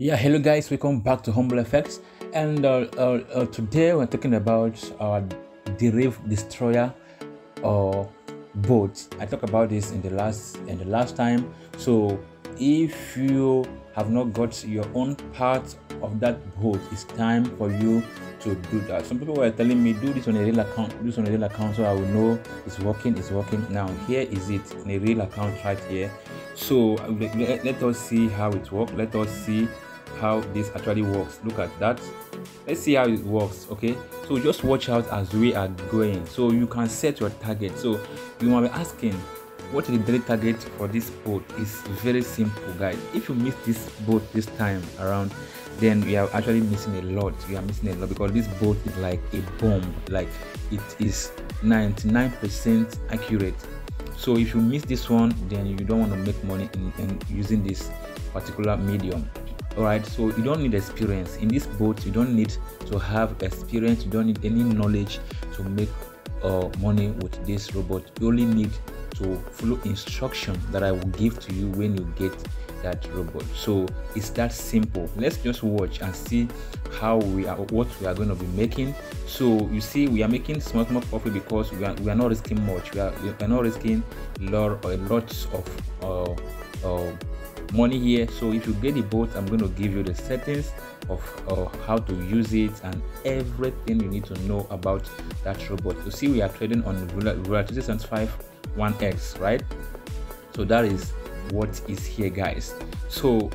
Yeah, hello guys, welcome back to HumbleFx, and today we're talking about Deriv Destroyer Bot. I talked about this in the last time. So if you have not got your own part of that bot, it's time for you to do that. Some people were telling me do this on a real account, do this on a real account, so I will know it's working. Now here is it in a real account right here. So let us see how it works. Let us see how this actually works. Look at that. Let's see how it works. Okay, so just watch out as we are going. So you can set your target. So you might be asking, what is the daily target for this boat? Is very simple, guys. If you miss this boat this time around, then you are actually missing a lot. You are missing a lot because this boat is like a bomb. Like it is 99% accurate. So if you miss this one, then you don't want to make money in using this particular medium. All right, so you don't need experience in this boat. You don't need to have experience. You don't need any knowledge to make money with this robot. You only need to follow instruction that I will give to you when you get that robot. So it's that simple. Let's just watch and see how what we are going to be making. So you see, we are making small profit because we are not risking much. We are not risking lots of money here. So if you get the boat, I'm going to give you the settings of how to use it and everything you need to know about that robot. You see, we are trading on volatility 75 1x, right? So that is what is here, guys. So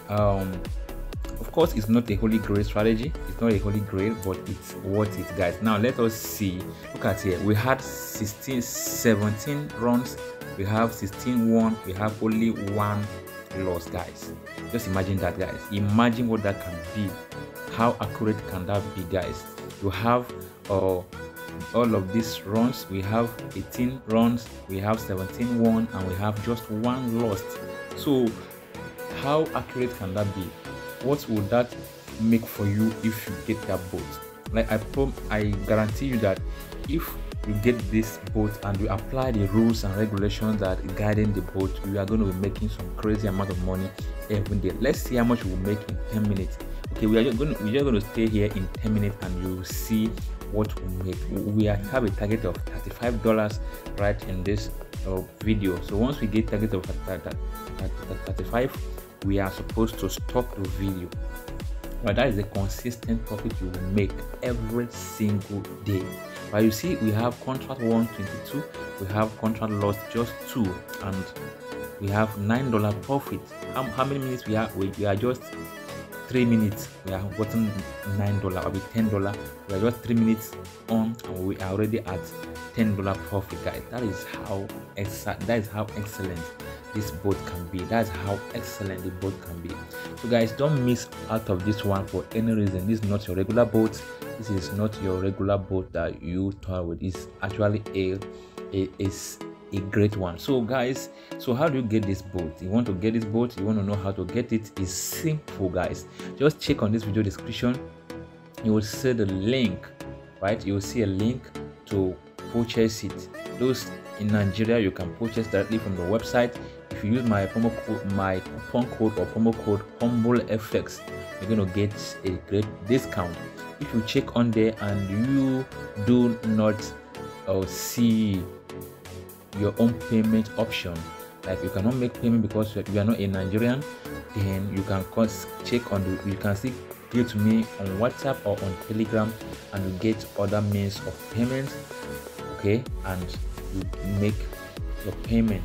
of course, it's not a holy grail strategy. It's not a holy grail, but it's worth it, guys. Now let us see. Look at here. We had 17 runs. We have 16 won. We have only one loss, guys. Just imagine that, guys. Imagine what that can be. How accurate can that be, guys? You have all of these runs. We have 18 runs, we have 17 won, and we have just one lost. So how accurate can that be? What would that make for you if you get that boat? Like I guarantee you that if you get this boat and you apply the rules and regulations that guiding the boat, you are going to be making some crazy amount of money every day. Let's see how much we will make in 10 minutes. Okay, we're just going to stay here in 10 minutes and you will see what we make. We have a target of $35 right in this video. So once we get target of 35, we are supposed to stop the video. But that is a consistent profit you will make every single day. But you see, we have contract 122, we have contract loss just 2, and we have $9 profit. How many minutes we are? We are just 3 minutes. We are gotten $9 or $10. We are just 3 minutes on, and we are already at $10 profit, guys. That is how excellent this boat can be. That's how excellent the boat can be. So guys, don't miss out of this one for any reason. This is not your regular boat. This is not your regular boat that you toy with. It's actually a great one. So guys, so how do you get this boat? You want to get this boat, you want to know how to get it. It's simple, guys. Just check on this video description. You will see the link, right? You will see a link to purchase it. Those in Nigeria, you can purchase directly from the website. If you use my coupon code HumbleFx, you're going to get a great discount. If you check on there and you do not see your own payment option, like you cannot make payment because you are not a Nigerian, then you can check on you can see give to me on WhatsApp or on Telegram, and you get other means of payment. Okay, and you make your payment,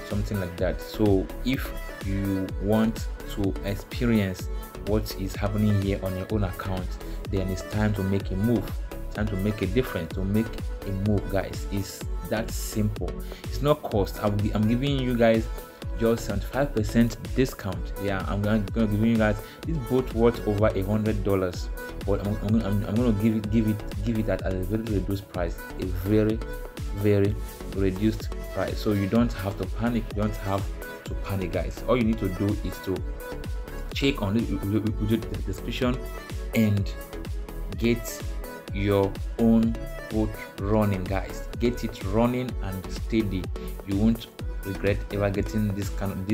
something like that. So if you want to experience what is happening here on your own account, then it's time to make a move, time to make a difference, to make a move, guys. It's that simple. It's not cost. I'm giving you guys just 75% discount. Yeah, I'm gonna give you guys this boat worth over $100, but I'm gonna give it at a very reduced price, a very reduced price. So you don't have to panic. You don't have to panic, guys. All you need to do is to check on the description and get your own boat running, guys. Get it running and steady. You won't regret ever getting this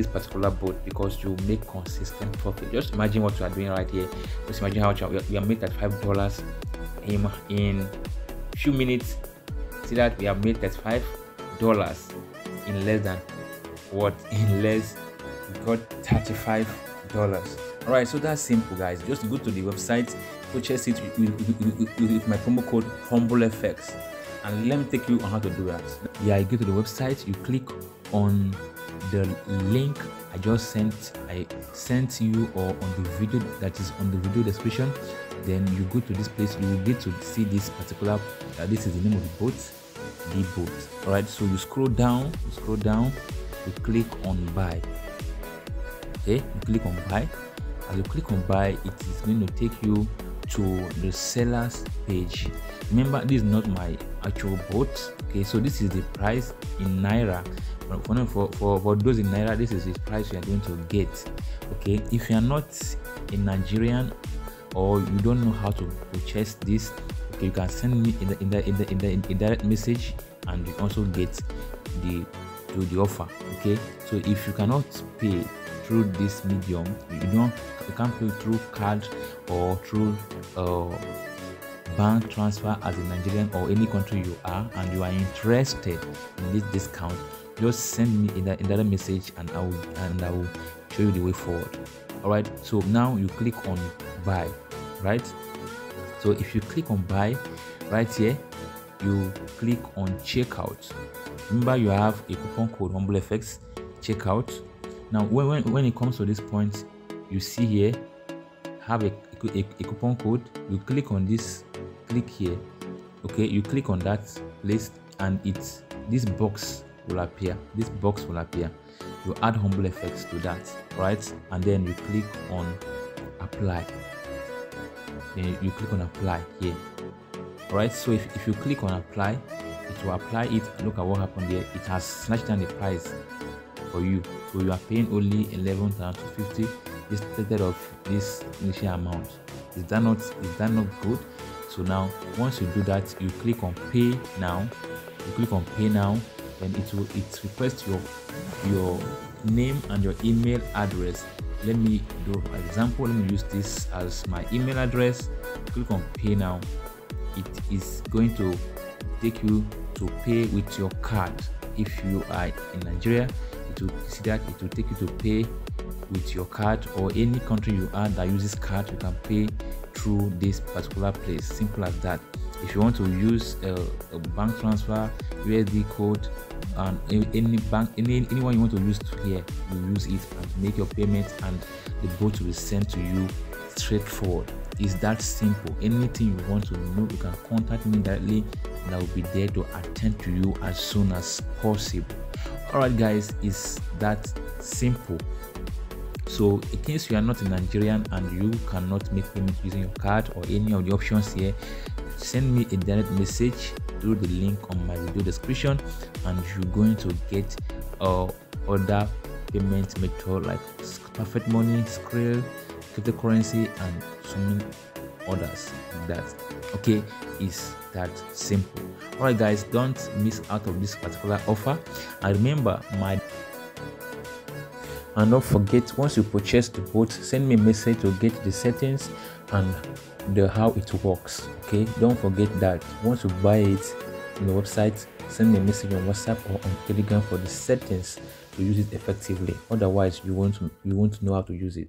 particular boat, because you make consistent profit. Just imagine what you are doing right here. Just imagine how we are made $35 in few minutes. See that we have made $35 in less than what? In less, we got $35. All right, so that's simple, guys. Just go to the website, purchase it with my promo code HumbleFx, and let me take you on how to do that. Yeah, you go to the website, you click on the link I just sent you, or on the video that is on the video description. Then you go to this place, you will get to see this particular this is the name of the boat, the boat. All right, so you scroll down, you click on buy. Okay, you click on buy. As you click on buy, it is going to take you to the seller's page. Remember, this is not my actual boat. Okay, so this is the price in naira. For those in naira, this is the price you are going to get. Okay, if you are not a Nigerian, or you don't know how to purchase this, okay, you can send me in the direct message, and you also get the offer. Okay, so if you cannot pay through this medium, you can't pay through card or through bank transfer as a Nigerian or any country you are, and you are interested in this discount, just send me in that message, and I will show you the way forward. All right, so now you click on buy, right? So if you click on buy right here, you click on checkout. Remember, you have a coupon code HumbleFx checkout. Now when it comes to this point, you see here have a coupon code. You click on this, click here. Okay, you click on that place, and this box will appear. You add HumbleFx to that, right? And then you click on apply. Then you click on apply here. All right, so if you click on apply, it will apply it. Look at what happened there. It has slashed down the price for you, so you are paying only 11,250 instead of this initial amount. Is that not good? So now once you do that, you click on pay now. Then it requests your name and your email address. Let me do an example. Let me use this as my email address. Click on pay now. It is going to take you to pay with your card. If you are in Nigeria, it will take you to pay with your card, or any country you are that uses card, you can pay through this particular place. Simple as that. If you want to use a bank transfer, USD code, and anyone you want to use here, you use it and make your payment, and the boat will be sent to you straightforward. It's that simple. Anything you want to know, you can contact me directly, and I will be there to attend to you as soon as possible. All right, guys, it's that simple. So in case you are not a Nigerian and you cannot make payment using your card or any of the options here, send me a direct message through the link on my video description, and you're going to get other payment method like Perfect Money, Skrill, cryptocurrency, and so many others like that. Okay, it's that simple. All right, guys, don't miss out of this particular offer, and remember and don't forget, once you purchase the boat, send me a message to get the settings and how it works. Okay, don't forget that once you buy it on the website, send me a message on WhatsApp or on Telegram for the settings to use it effectively. Otherwise, you won't know how to use it.